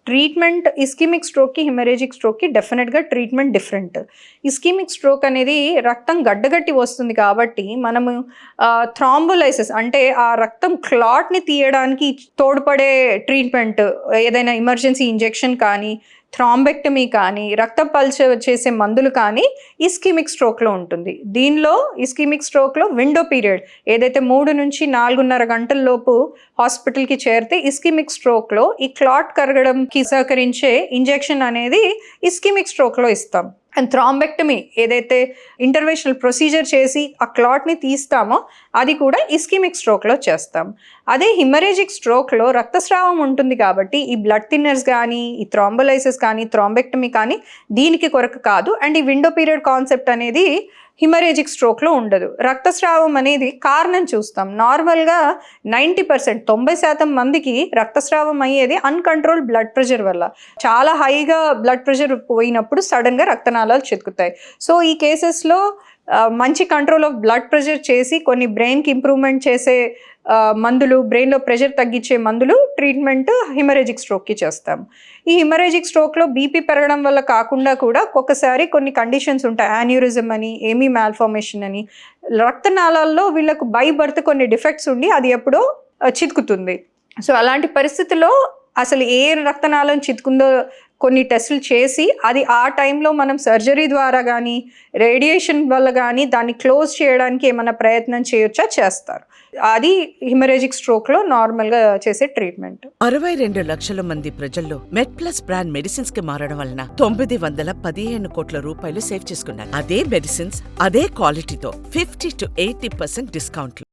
Treatment ischaemic స్ట్రోక్కి haemorrhagic స్ట్రోక్కి డెఫినెట్గా treatment different. Ischaemic stroke అనేది రక్తం గడ్డగట్టి వస్తుంది కాబట్టి మనము థ్రాంబోలైసిస్ అంటే ఆ రక్తం క్లాట్ని తీయడానికి తోడ్పడే ట్రీట్మెంట్ ఏదైనా ఎమర్జెన్సీ ఇంజెక్షన్ కానీ, థ్రాంబెక్టమీ కానీ, రక్త పల్చ చేసే మందులు కానీ ఇస్కిమిక్ స్ట్రోక్లో ఉంటుంది. దీనిలో ఇస్కిమిక్ స్ట్రోక్లో విండో పీరియడ్ ఏదైతే 3 నుంచి 4.5 గంటల లోపు హాస్పిటల్కి చేరితే ఇస్కిమిక్ స్ట్రోక్లో ఈ క్లాట్ కరగడంకి సహకరించే ఇంజెక్షన్ అనేది ఇస్కిమిక్ స్ట్రోక్లో ఇస్తాం. అండ్ థ్రాంబెక్టమీ ఏదైతే ఇంటర్వెన్షనల్ ప్రొసీజర్ చేసి ఆ క్లాట్ని తీస్తామో అది కూడా ఇస్కిమిక్ స్ట్రోక్లో చేస్తాం. అదే హిమరేజిక్ స్ట్రోక్లో రక్తస్రావం ఉంటుంది కాబట్టి ఈ బ్లడ్ థిన్నర్స్ కానీ, ఈ థ్రాంబోలైసిస్ కానీ, థ్రాంబెక్టమీ కానీ దీనికి కొరకు కాదు. అండ్ ఈ విండో పీరియడ్ కాన్సెప్ట్ అనేది హిమరేజిక్ స్ట్రోక్లో ఉండదు. రక్తస్రావం అనేది కారణం చూస్తాం. నార్మల్గా 90% 90% మందికి రక్తస్రావం అయ్యేది అన్కంట్రోల్ బ్లడ్ ప్రెషర్ వల్ల. చాలా హైగా బ్లడ్ ప్రెషర్ పోయినప్పుడు సడన్గా రక్తనాళాలు చితుకుతాయి. సో ఈ కేసెస్లో మంచి కంట్రోల్ ఆఫ్ బ్లడ్ ప్రెషర్ చేసి కొన్ని బ్రెయిన్కి ఇంప్రూవ్మెంట్ చేసే మందులు, బ్రెయిన్లో ప్రెషర్ తగ్గించే మందులు ట్రీట్మెంట్ హిమరేజిక్ స్ట్రోక్కి చేస్తాం. ఈ హిమరేజిక్ స్ట్రోక్లో బీపీ పెరగడం వల్ల కాకుండా కూడా ఒక్కొక్కసారి కొన్ని కండిషన్స్ ఉంటాయి. యాన్యూరిజం అని, ఏమీ మాల్ఫార్మేషన్ అని, రక్తనాళాల్లో వీళ్ళకు బై బర్త్ కొన్ని డిఫెక్ట్స్ ఉండి అది ఎప్పుడో చితుకుతుంది. సో అలాంటి పరిస్థితుల్లో అసలు ఏ రక్తనాళం చితుకుందో కొన్ని టెస్టులు చేసి అది ఆ టైంలో మనం సర్జరీ ద్వారా కానీ, రేడియేషన్ వల్ల కానీ దాన్ని క్లోజ్ చేయడానికి ఏమైనా ప్రయత్నం చేయొచ్చా చేస్తారు. అది హిమరేజిక్ స్ట్రోక్లో నార్మల్గా చేసే ట్రీట్మెంట్. 62 లక్షల మంది ప్రజల్లో మెడ్ ప్లస్ బ్రాండ్ మెడిసిన్స్ కి మారడం వలన 915 కోట్ల రూపాయలు సేవ్ చేసుకున్నారు. అదే మెడిసిన్స్ అదే క్వాలిటీతో 50 to 80% డిస్కౌంట్లు.